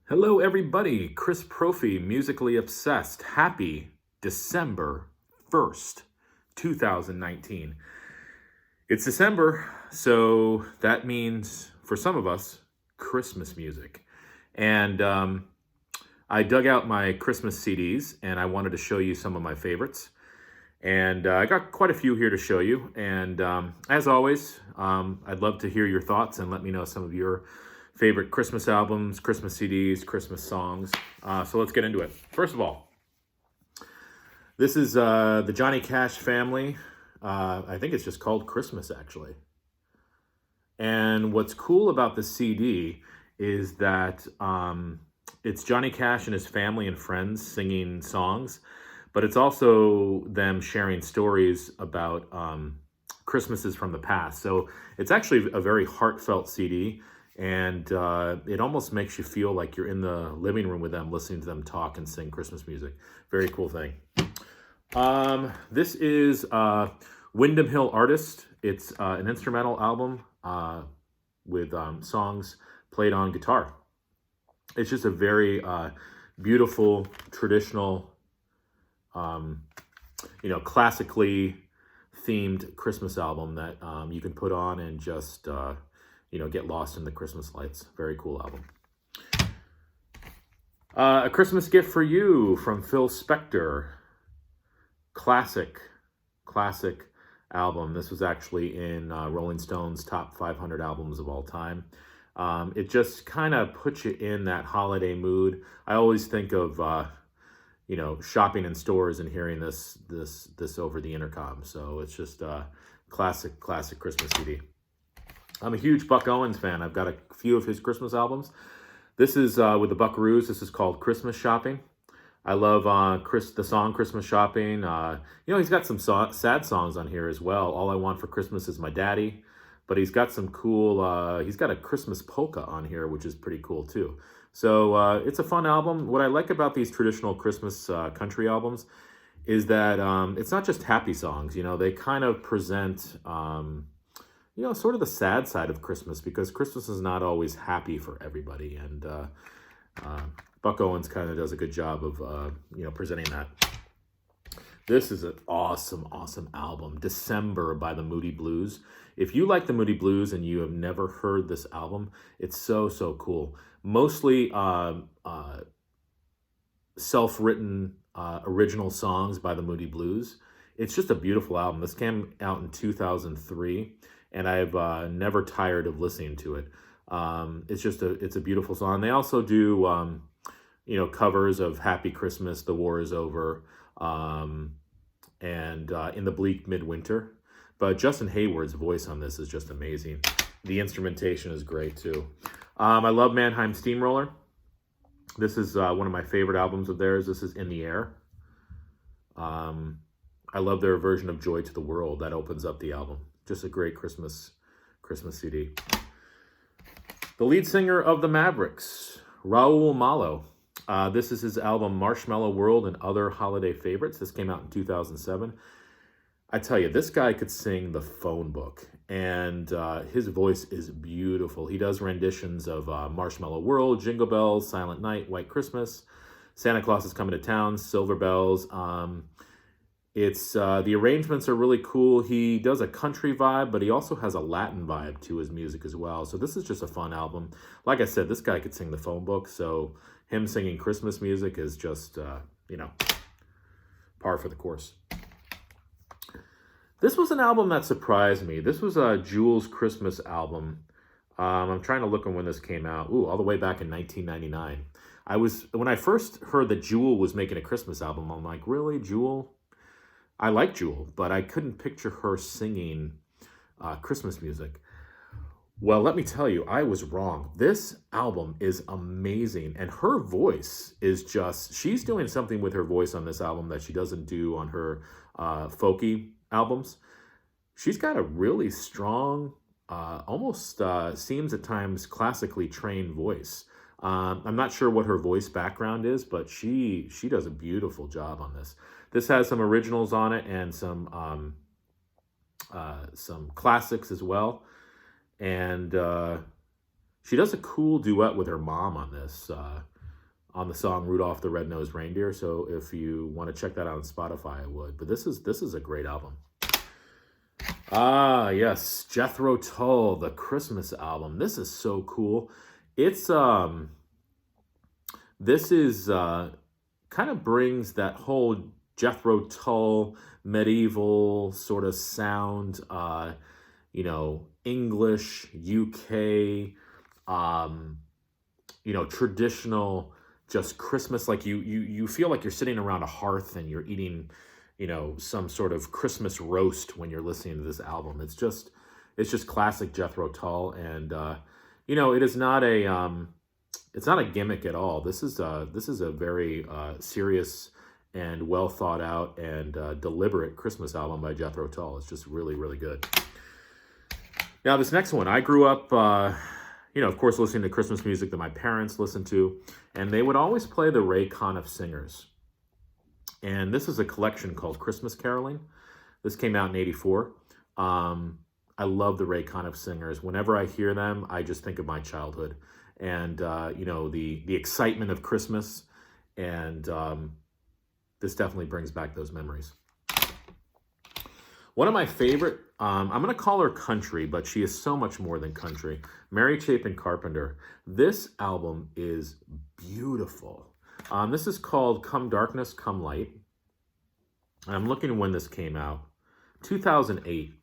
Hello, everybody. Chris Prophy, Musically Obsessed. Happy December 1st, 2019. It's December, so that means, for some of us, Christmas music. And I dug out my Christmas CDs, and I wanted to show you some of my favorites. And I got quite a few here to show you. And as always, I'd love to hear your thoughts and let me know some of your favorite Christmas albums, Christmas CDs, Christmas songs. So let's get into it. First of all, this is the Johnny Cash family. I think it's just called Christmas, actually. And what's cool about the CD is that it's Johnny Cash and his family and friends singing songs, but it's also them sharing stories about Christmases from the past. So it's actually a very heartfelt CD. And it almost makes you feel like you're in the living room with them, listening to them talk and sing Christmas music. Very cool thing. This is Windham Hill Artist. It's an instrumental album with songs played on guitar. It's just a very beautiful, traditional, classically themed Christmas album that you can put on and just get lost in the Christmas lights. Very cool album. A Christmas Gift for You from Phil Spector. Classic album. This was actually in Rolling Stone's top 500 albums of all time. It just kind of puts you in that holiday mood. I always think of shopping in stores and hearing this over the intercom. So it's just a classic Christmas CD. I'm a huge Buck Owens fan. I've got a few of his Christmas albums. This is with the Buckaroos. This is called Christmas Shopping. I love the song Christmas Shopping. He's got some sad songs on here as well. All I Want for Christmas is My Daddy. But he's got some cool, he's got a Christmas polka on here, which is pretty cool too. So it's a fun album. What I like about these traditional Christmas country albums is that it's not just happy songs. They kind of present sort of the sad side of Christmas, because Christmas is not always happy for everybody. And Buck Owens kind of does a good job of, presenting that. This is an awesome album, December by the Moody Blues. If you like the Moody Blues and you have never heard this album, it's so cool. Mostly self-written original songs by the Moody Blues. It's just a beautiful album. This came out in 2003. And I've never tired of listening to it. It's a beautiful song. They also do, covers of Happy Christmas, The War Is Over, and In the Bleak Midwinter. But Justin Hayward's voice on this is just amazing. The instrumentation is great too. I love Mannheim Steamroller. This is one of my favorite albums of theirs. This is In the Air. I love their version of Joy to the World. That opens up the album. Just a great Christmas CD. The lead singer of the Mavericks, Raul Malo. This is his album Marshmallow World and Other Holiday Favorites. This came out in 2007. I tell you, this guy could sing the phone book, and his voice is beautiful. He does renditions of Marshmallow World, Jingle Bells, Silent Night, White Christmas, Santa Claus is Coming to Town, Silver Bells. It's the arrangements are really cool. He does a country vibe, but he also has a Latin vibe to his music as well. So this is just a fun album. Like I said, this guy could sing the phone book. So him singing Christmas music is just, par for the course. This was an album that surprised me. This was a Jewel's Christmas album. I'm trying to look at when this came out. Ooh, all the way back in 1999. When I first heard that Jewel was making a Christmas album, I'm like, really, Jewel? I like Jewel, but I couldn't picture her singing Christmas music. Well, let me tell you, I was wrong. This album is amazing, and her voice is she's doing something with her voice on this album that she doesn't do on her folky albums. She's got a really strong, almost seems at times classically trained voice. I'm not sure what her voice background is, but she does a beautiful job on this. This has some originals on it and some classics as well. And she does a cool duet with her mom on this. on the song Rudolph the Red-Nosed Reindeer. So if you want to check that out on Spotify, I would. But this is a great album. Ah, yes, Jethro Tull, the Christmas album. This is so cool. It's this is kind of brings that whole Jethro Tull medieval sort of sound, you know, English, UK, you know, traditional, just Christmas. Like you feel like you're sitting around a hearth and you're eating, you know, some sort of Christmas roast when you're listening to this album. It's just classic Jethro Tull, and you know, it is not a it's not a gimmick at all. This is a very serious and well thought out and deliberate Christmas album by Jethro Tull. It's just really, really good. Now, this next one, I grew up, you know, of course, listening to Christmas music that my parents listened to, and they would always play the Conniff Singers. And this is a collection called Christmas Caroling. This came out in '84. I love the Conniff Singers. Whenever I hear them, I just think of my childhood and, you know, the excitement of Christmas. And this definitely brings back those memories. One of my favorite, I'm going to call her country, but she is so much more than country. Mary Chapin Carpenter. This album is beautiful. This is called Come Darkness, Come Light. I'm looking when this came out. 2008.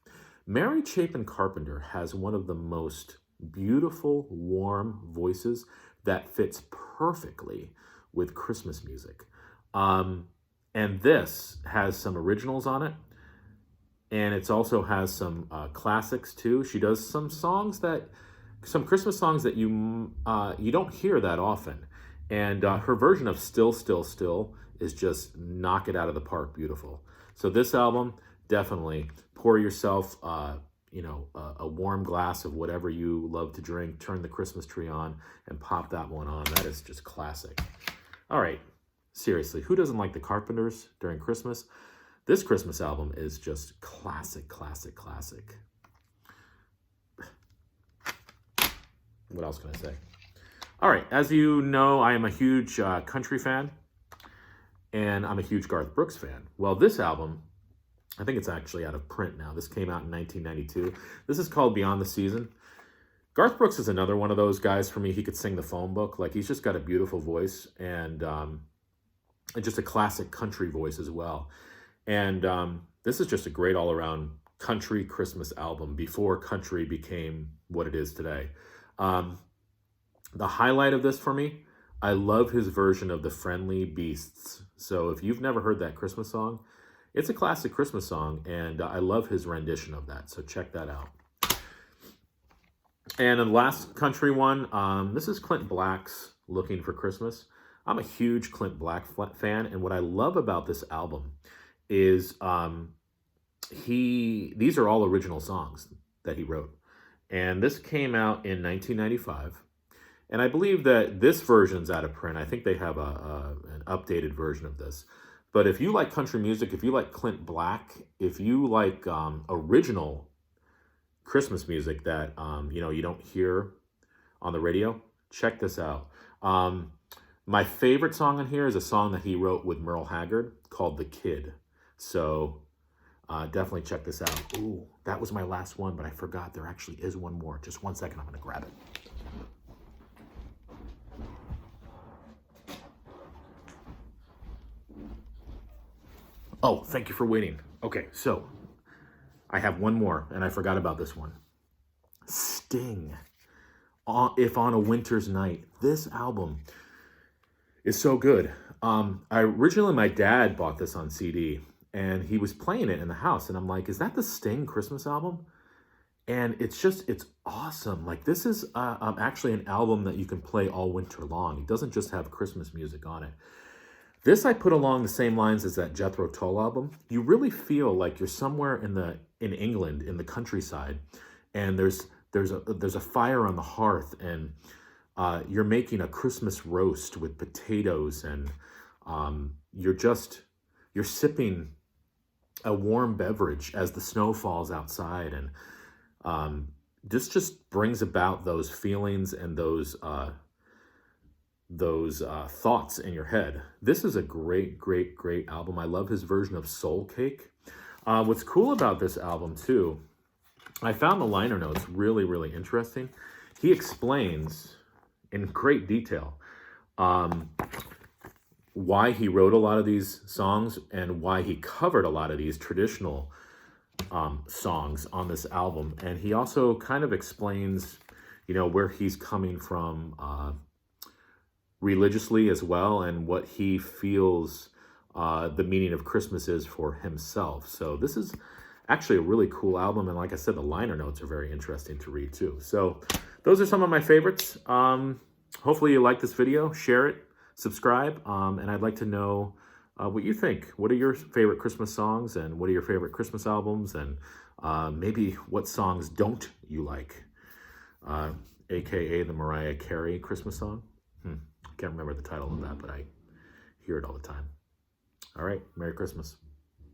Mary Chapin Carpenter has one of the most beautiful, warm voices that fits perfectly with Christmas music. And this has some originals on it. And it also has some classics too. She does some Christmas songs that you don't hear that often. And her version of Still, Still, Still is just knock it out of the park beautiful. So this album, definitely pour yourself, you know, a warm glass of whatever you love to drink, turn the Christmas tree on, and pop that one on. That is just classic. All right, seriously, who doesn't like the Carpenters during Christmas? This Christmas album is just classic, classic, classic. What else can I say? All right, as you know, I am a huge country fan, and I'm a huge Garth Brooks fan. Well, this album, I think it's actually out of print now. This came out in 1992. This is called Beyond the Season. Garth Brooks is another one of those guys for me. He could sing the phone book. Like, he's just got a beautiful voice and just a classic country voice as well. And this is just a great all-around country Christmas album before country became what it is today. The highlight of this for me, I love his version of the Friendly Beasts. So if you've never heard that Christmas song, it's a classic Christmas song, and I love his rendition of that. So check that out. And the last country one, this is Clint Black's Looking for Christmas. I'm a huge Clint Black fan, and what I love about this album is these are all original songs that he wrote. And this came out in 1995. And I believe that this version's out of print. I think they have an updated version of this. But if you like country music, if you like Clint Black, if you like original Christmas music that you know, you don't hear on the radio, check this out. My favorite song on here is a song that he wrote with Merle Haggard called "The Kid." So definitely check this out. Ooh, that was my last one, but I forgot there actually is one more. Just 1 second, I'm going to grab it. Oh, thank you for waiting. Okay, so I have one more, and I forgot about this one. Sting, If on a Winter's Night. This album is so good. Originally, my dad bought this on CD, and he was playing it in the house, and I'm like, is that the Sting Christmas album? And it's awesome. Like, this is actually an album that you can play all winter long. It doesn't just have Christmas music on it. This I put along the same lines as that Jethro Tull album. You really feel like you're somewhere in England, in the countryside, and there's a fire on the hearth, and you're making a Christmas roast with potatoes, and you're sipping a warm beverage as the snow falls outside, and this just brings about those feelings and those those thoughts in your head. This is a great, great, great album. I love his version of Soul Cake. What's cool about this album too, I found the liner notes really, really interesting. He explains in great detail why he wrote a lot of these songs and why he covered a lot of these traditional songs on this album. And he also kind of explains, you know, where he's coming from religiously as well, and what he feels the meaning of Christmas is for himself. So this is actually a really cool album, and like I said, the liner notes are very interesting to read too. So those are some of my favorites. Hopefully you like this video, share it, subscribe, and I'd like to know what you think. What are your favorite Christmas songs, and what are your favorite Christmas albums, and maybe what songs don't you like? AKA the Mariah Carey Christmas song. Can't remember the title of that, but I hear it all the time. All right, Merry Christmas.